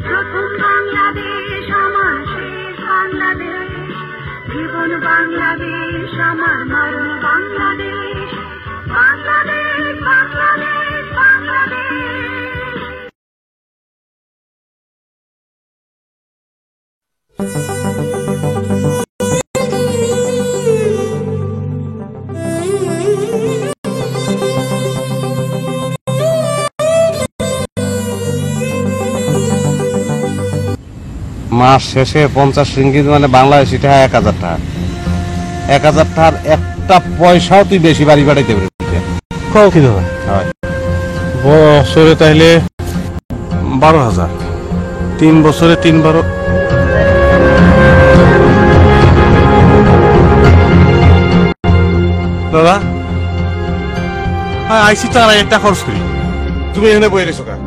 প্রথম বাংলাদেশ আমার শেষ বাংলাদেশ, জীবন বাংলাদেশ আমার মরণ বাংলাদেশ, বাংলাদেশ বাংলাদেশ বাংলাদেশ। মাস শেষে 50 রিঙ্গিত মানে বাংলাদেশি টাকা 1000 টাকা। 1000 টাকার একটা পয়সাও তুই বেশি বাড়ি বাড়াইতে পারবি কি দাদা? বছরে তাইলে 12,000, 3 বছরে 3-12। দাদা আইসি তো আর একটা খরচ করি, তুমি এখানে বই রেছো কেন?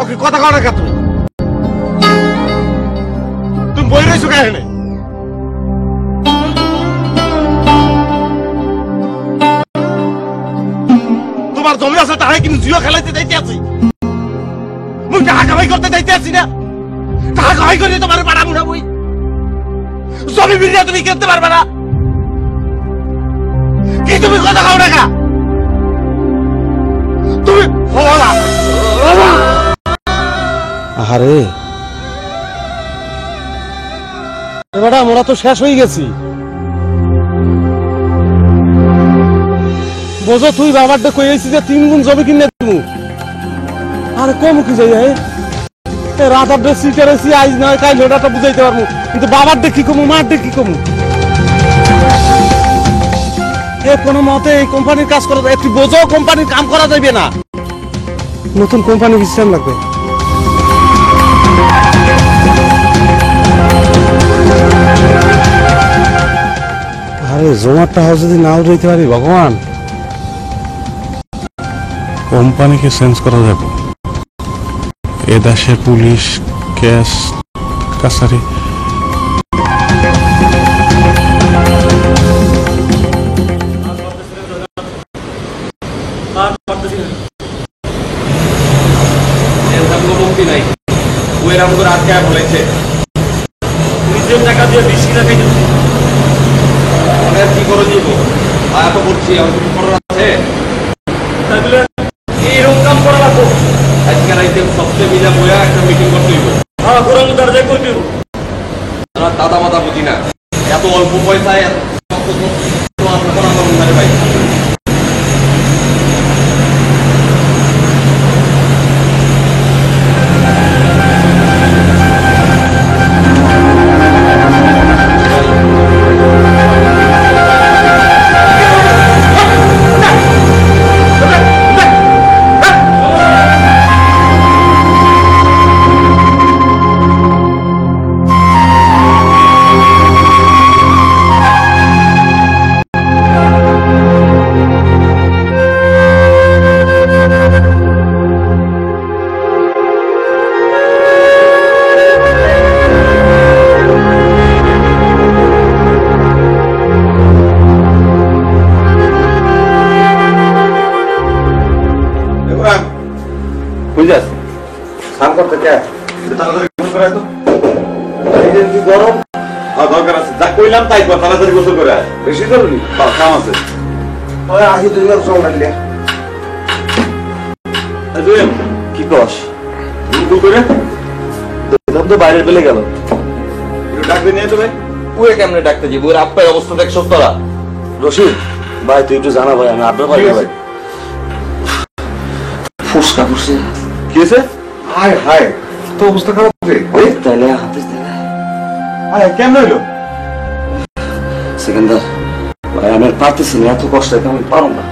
ওকে কথা কও না কেন? তুমি বই রেছো কেন এখানে? তোমার জমি আছে তাই কিন্তু জিও খেলাইতে যাইতে আছি, মুই টাকা কামাই করতে যাইতে আছি না। টাকা কামাই করে তোমার পাড়া মুড়া বই জমি বিরিয়া তুমি কিনতে পারবে না। কি তুমি কথা কও না? তুমি আরে এবার আমরা তো শেষ হয়ে গেছি। বোঝো তুই বাবার ডে কইছি যে 3 গুণ জমি কিনে দিব। আরে কম কি যাই রাতার ডে সিটারেছি আইজ নয় কাল ওটাটা বুঝাইতে পারবো, কিন্তু বাবার ডে কি কমু মার ডে কি কমু? কোনো মতে এই কোম্পানির কাজ করা একটু বোঝো, কোম্পানির কাম করা যাবে না। নতুন কোম্পানি সিস্টেম লাগবে। আরে জমার টাকা যদি নাও রইতে পারি ভগবান। কোম্পানিকে চেঞ্জ করা যাবে। এ দেশে পুলিশ কেস কাছারি নাই। ওই রাম করে আটকে বলেছে নিজের টাকা দিয়ে বেশি টাকা কি করে দিব? এত করছি আছে তাহলে এইরকম কাম করা লাগবো। আজকে রাইতে সবচেয়ে মিলা বইয়া একটা মিটিং করতে হইব। হ্যাঁ ঘোরানো দরজায় করে দিব। দাদা মাদা বুঝি না, এত অল্প পয়সায় ভাই। তাই তাড়াতাড়ি গোসল করে বেশি জরুরি কাম আছে। কি কস করে তো বাইরে পেলে গেল ডাকতে নিয়ে তুমি পুয়ে কেমনে ডাকতে যাবো? ওর আপ্পায় অবস্থা দেখ সত্তরা। রশিদ ভাই তুই একটু জানা ভাই, আমি আপনার ভাই ভাই ফুসকা ফুসে কি হয়েছে? হায় হায় তো অবস্থা খারাপ তাইলে হাতে কেমন হইলো? সেকেন্দার ভাই আমি পারতেছি না, এত কষ্ট আমি পারো না।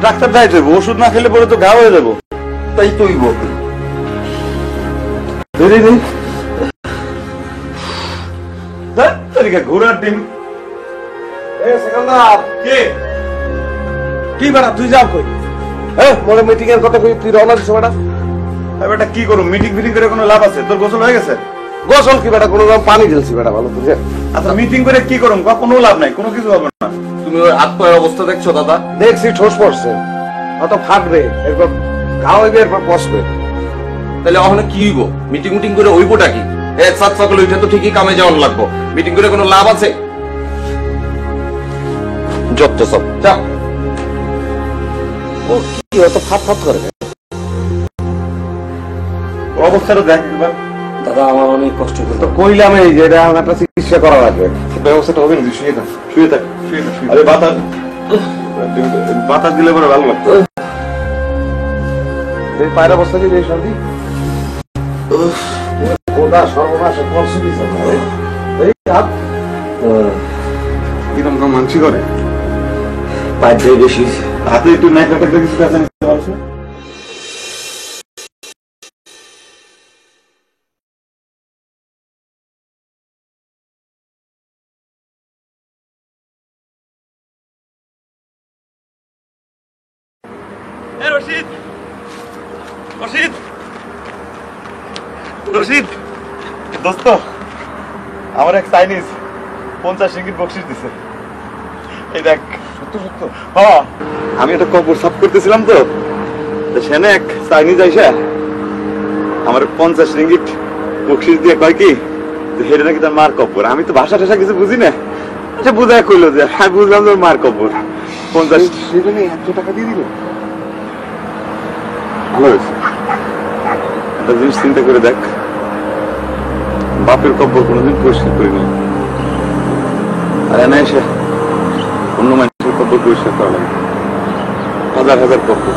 ডাক্তার দায়িত্ব হইব, ওষুধ না খেলে পরে তো ঘা হয়ে যাবো। তাই তো হইব। ঘোরার ডিম কি বেড়া তুই যাও কই? মনে মিটিং এর কথা কই তুই রওনা দিছ বেটা? বেটা কি করব, মিটিং ফিটিং করে কোনো লাভ আছে? তোর গোসল হয়ে গেছে? গোসল কি বেটা, কোনো পানি ঢেলছি বেটা ভালো বুঝে। আচ্ছা মিটিং করে কি করব? কোনো লাভ নাই, কোনো কিছু হবে না। তুমি ওর হাত পায়ের অবস্থা দেখছো দাদা? দেখছি ঠোস পড়ছে, অত ফাটবে, এরপর ঘা হইবে, এরপর পচবে। তাহলে ওখানে কি হইব? মিটিং মিটিং করে হইবটা কি? সাত সকালে উঠে তো ঠিকই কামে যাওয়ার লাগবো, মিটিং করে কোনো লাভ আছে? যত সব যা। ও কি অত ফাট ফাট করে? অবস্থাটা দেখ একবার। দাদা আমার অনেক কষ্ট তো করতো। কইলাম এই যে এটা এখন একটা চিকিৎসা করা লাগবে। ব্যবস্থাটা হবে না, তুই শুয়ে থাক, শুয়ে থাক, শুয়ে থাক। আরে বাতাস বাতাস দিলে পরে ভালো লাগতো। এই পায়ের অবস্থা কি রে সর্দি? ওটা সর্বনাশ করছে কি এই হাত কিরকম কম মানসি করে পায়ে বেশি হাতে একটু নাই কাটা কিছু কাছে নিতে পারছো? রশিদ রশিদ রশিদ দোস্ত, আমার এক চাইনিজ 50 রিঙ্গিত বকশিস দিছে। এই দেখ। সত্য সত্য? হ্যাঁ, আমি একটা কবর সাফ করতেছিলাম তো সেখানে এক চাইনিজ আইসা আমার 50 রিঙ্গিত বকশিস দিয়ে কয় কি হেরে নাকি তার মার কবর। আমি তো ভাষা টাষা কিছু বুঝি না, আচ্ছা বুঝায় কইলো যে আমি বুঝলাম তোর মার কবর। 50 সেখানে 100 টাকা দিয়ে দিল। ভালো হয়েছে। একটা জিনিস চিন্তা করে দেখ, বাপের কব্বর কোনোদিন পরিষ্কার করিনি, আর এনে এসে অন্য মানুষের কব্বর পরিষ্কার করা লাগে, হাজার হাজার কব্বর।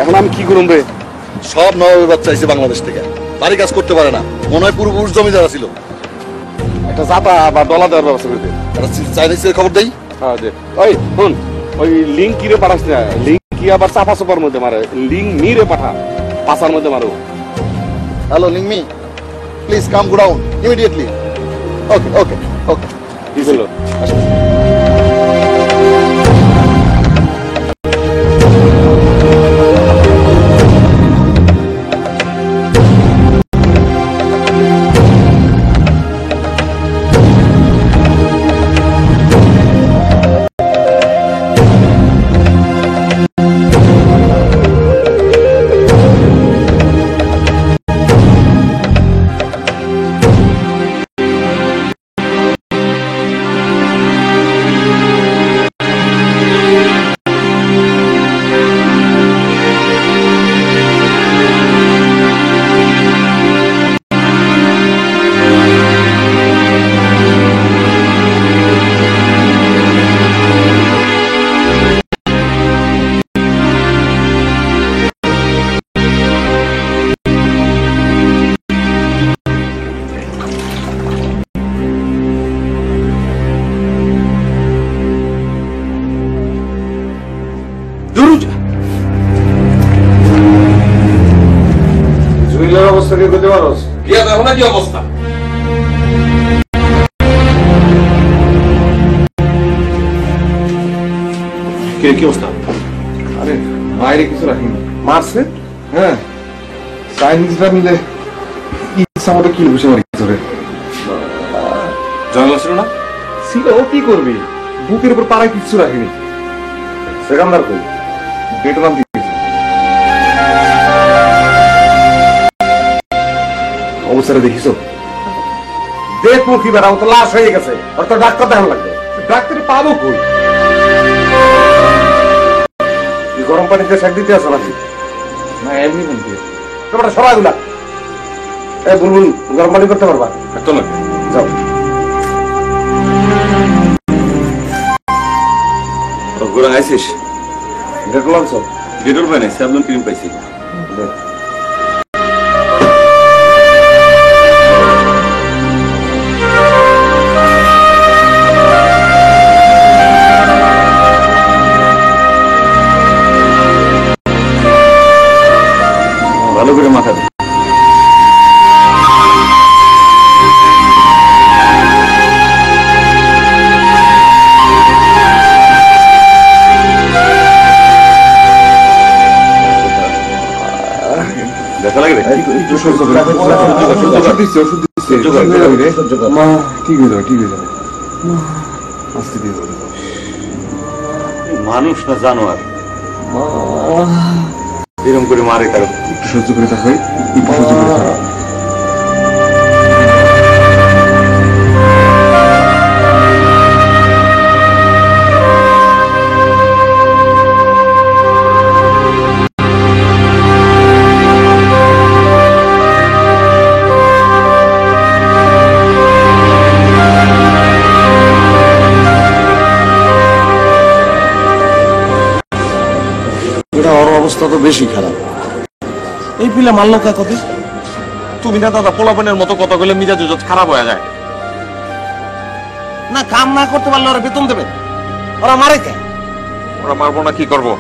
এখন আমি কি করুম রে? সব নবাবের বাচ্চা এসে বাংলাদেশ থেকে, বাড়ি কাজ করতে পারে না, মনে হয় পূর্বপুরুষ জমিদার ছিল। একটা জাতা বা ডলা দেওয়ার ব্যবস্থা করে দে। একটা চাইনিজের খবর দেই। হ্যাঁ দে। ওই শুন, ওই লিঙ্ক কিরে পাঠাস না, লিঙ্ক কি আবার চাপা চাপার মধ্যে মারে, লিঙ্ক নিরে পাঠা, পাশার মধ্যে মারো। হ্যালো লিংমি, please come go down immediately. Okay okay okay. কি বললো? অবস্থা কি করতে পারোস? বিয়া দেখো না কি অবস্থা। কি অবস্থা? আরে বাইরে কিছু রাখিনি। মারছে? হ্যাঁ, চাইনিজরা মিলে ইচ্ছা মতো কি বসে মারি তোরে। জঙ্গল ছিল না? ছিল, ও কি করবি? বুকের উপর পাড়ায় কিচ্ছু রাখিনি। সেখানদার কই ডেট নাম দিয়েছে। অবস্থাটা দেখিস? দেখ মুখি বেড়াও তো লাশ হয়ে গেছে, আর তো ডাক্তার দেখান লাগবে। ডাক্তার পাবো কই? গরম পানিতে শাক দিতে আসো নাকি? না এমনি বলতে তোমরা সবাই গুলা বুলবুল গরম পানি করতে পারবা? তো না যাও। ঘোরা আইসিস? দেখলাম সব। ডেটল পাই নাই, স্যাবলন ক্রিম পাইছি। ভালো করে মাথা দিই। দেখা লাগে রে? ওষুধ দিচ্ছে, ওষুধ দিচ্ছে। মা ঠিক হয়ে যাবে, ঠিক হয়ে যাবে। আস্তে দিয়ে যাবে। মানুষ না জানোয়ার, এরকম করে মারে কারো। একটু সহ্য করে থাকো, একটু সহ্য করে থাকো। অবস্থা তো বেশি খারাপ। এই পিলা মারলো কে কবি? তুমি না দাদা পোলাপনের মতো কথা বলে মিজাজ খারাপ হয়ে যায় না। কাম না করতে পারলে ওরা বেতন দেবে, ওরা মারে কে? ওরা মারবো না কি করবো?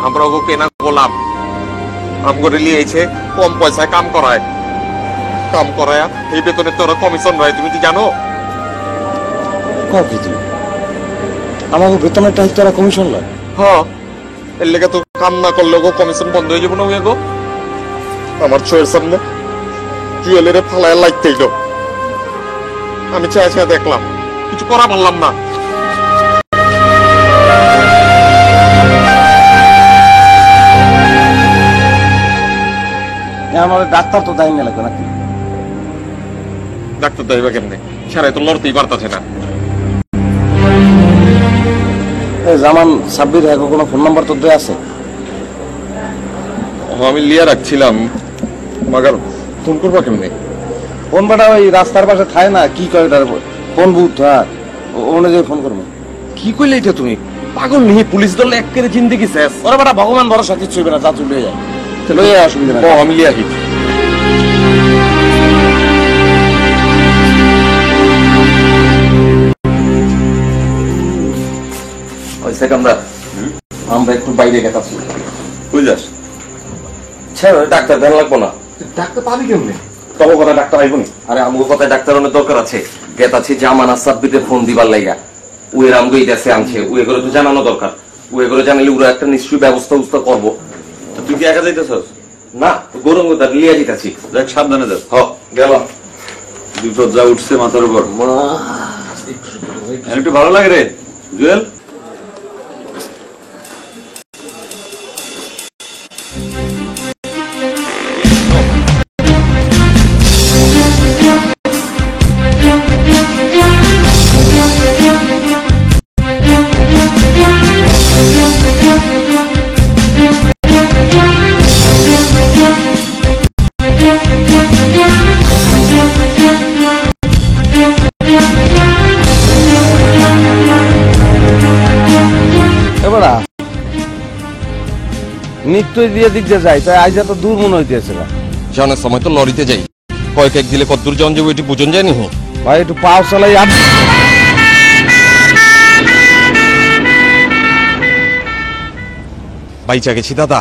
আমরা ওকে কেনা গোলাম, কাম করে লিয়েছে, কম পয়সায় কাম করায়, কাম করায় এই বেতনের তো ওরা কমিশন হয়। তুমি কি জানো? কি তুমি আমাকে বেতনের টাইপ তারা কমিশন লয়? হ্যাঁ, এর লেগে তো কাম না করলে গো কমিশন বন্ধ হয়ে যাবো না। গো আমার চোখের সামনে জুয়েলারে ফালায় লাগতেই তো আমি চেয়ে চেয়ে দেখলাম, কিছু করা পারলাম না। আমাদের ডাক্তার তো দায়ী লাগবে নাকি? ডাক্তার দাইবা কেমনে? সারাই তো লড়তেই পারতাছে না। জামান সাব্বির এখন কোনো ফোন নাম্বার তোর দেয়া আছে? আমি লিয়া রাখছিলাম, মাগার ফোন করবা কেমনে? ফোন বাটা ওই রাস্তার পাশে থাকে না, কি করে তার ফোন বুথ ধর, অনুযায়ী ফোন করবো। কি করলে এটা তুমি? পাগল নেই, পুলিশ ধরলে এক করে জিন্দেগি শেষ। ওরা বাটা ভগবান ভরসা কিচ্ছু হইবে না, যা চলে যায় লয়ে যায়, অসুবিধা না। আমি লিয়া কি সেকান্দার আমরা একটু বাইরে গেছি। কই যাস? ডাক্তার ধ্যান লাগবো না। ডাক্তার পাবি কেমনে? তবে কথা ডাক্তার আইব নি। আরে আমগো কথায় ডাক্তার অনেক দরকার আছে। গেতাছি জামানা সাব্বিতে ফোন দিবার লাইগা, উয়ের আমগো ইদাসে আনছে, উয়ে করে তো জানানো দরকার। উয়ে করে জানালে ওরা একটা নিশ্চয়ই ব্যবস্থা করবো। তুই কি একা যাইতেছস? না, গৌরঙ্গ তার লিয়া যেতেছি। দেখ সাবধানে যাস। গেলাম। বিপদ যা উঠছে মাথার উপর। একটু ভালো লাগে রে জুয়েল। নিত্যই দিয়ে দিক যে যাই, তাই আজ এত দূর মনে হইতেছিল। জানার সময় তো লরিতে যাই, কয়েক এক দিলে কত দূর যাওয়া যাবো এটি বুঝন যায় নি। ভাই একটু পাও চালাই। বাইচা গেছি দাদা,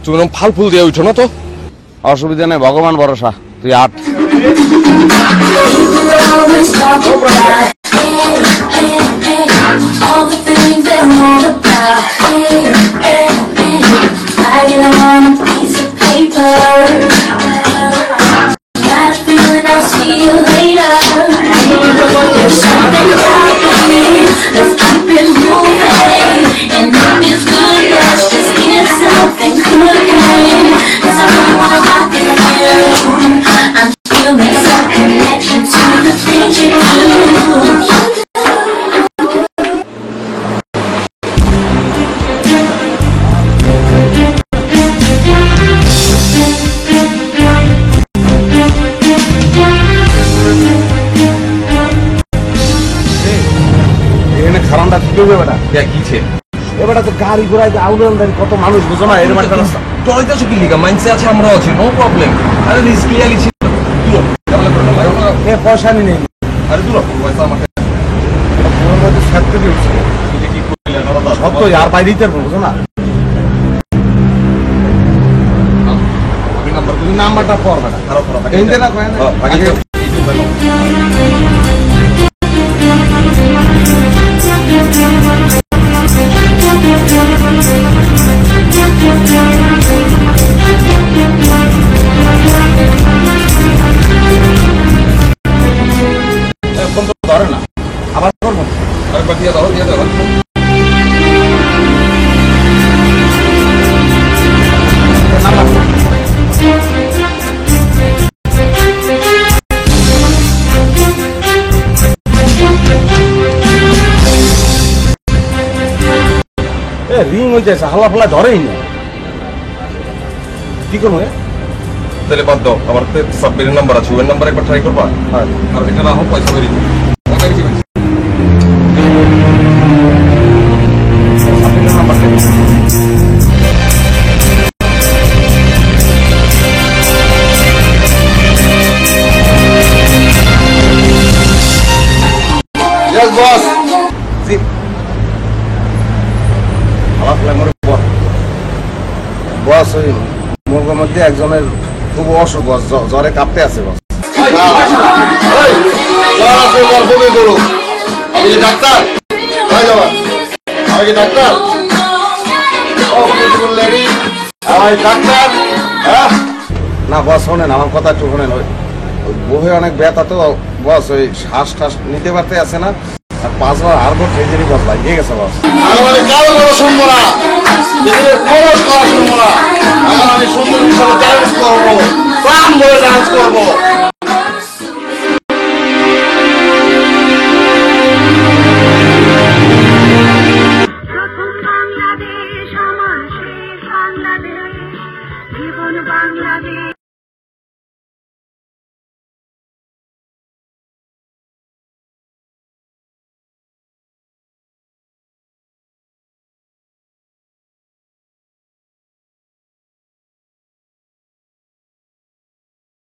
তুমি ফাল ফুল দিয়ে উঠো না তো। অসুবিধা নেই, ভগবান ভরসা। তুই আট। এখানে খারাপটা কি করবে বেটা? কিছে এবারে তো গাড়ি ঘোড়ায় আউলেন কত মানুষ বুঝো না, এরকম একটা রাস্তা। ডরাইতেছো কি লিগা? মাইন্ডসে আছে, আমরাও আছি, নো প্রবলেম। আরে রিস্ক লিয়া গেছি, পয়সা নি নেই। আরে দূর পয়সা আমাকে ছাড়তে দিয়েছে কি করলে সব তো আর বাইরেই তার বুঝো না। তুমি নাম্বারটা পড় বেটা, এইটা না কয় না ফোন তো ধরে না, আবার করবো। আরেকবার দিয়ে দাও, দিয়ে দাও। রিং হয়ে যাচ্ছে, হালা ফালা ধরেই না, কি করবো? তাহলে বাদ দাও, আমার সাব্বিরের নাম্বার আছে, ওই নাম্বার একবার ট্রাই করবা। আর এটা না হোক পয়সা বেরিয়ে বস ওই মুরগোর মধ্যে একজনের খুব অসুখ, বস জ্বরে কাঁপতে আছে বস। আমি যে ডাক্তার, আমি কি ডাক্তার? ডাক্তার না বস শোনেন আমার কথা একটু শোনেন, ওই বহে অনেক ব্যথা তো বস, ওই শ্বাস টাস নিতে পারতে আছে না, আর 5 বার হাড়গোড় ট্রেজেরি বস লাগিয়ে গেছে বস। শুনবো না, শুনবো না, আমি সুন্দর হিসাবে ডান্স করবো, প্রাণ বলে ডান্স করবো। প্রথম বাংলাদেশ আমার শেষ বাংলাদেশ, জীবন বাংলাদেশ।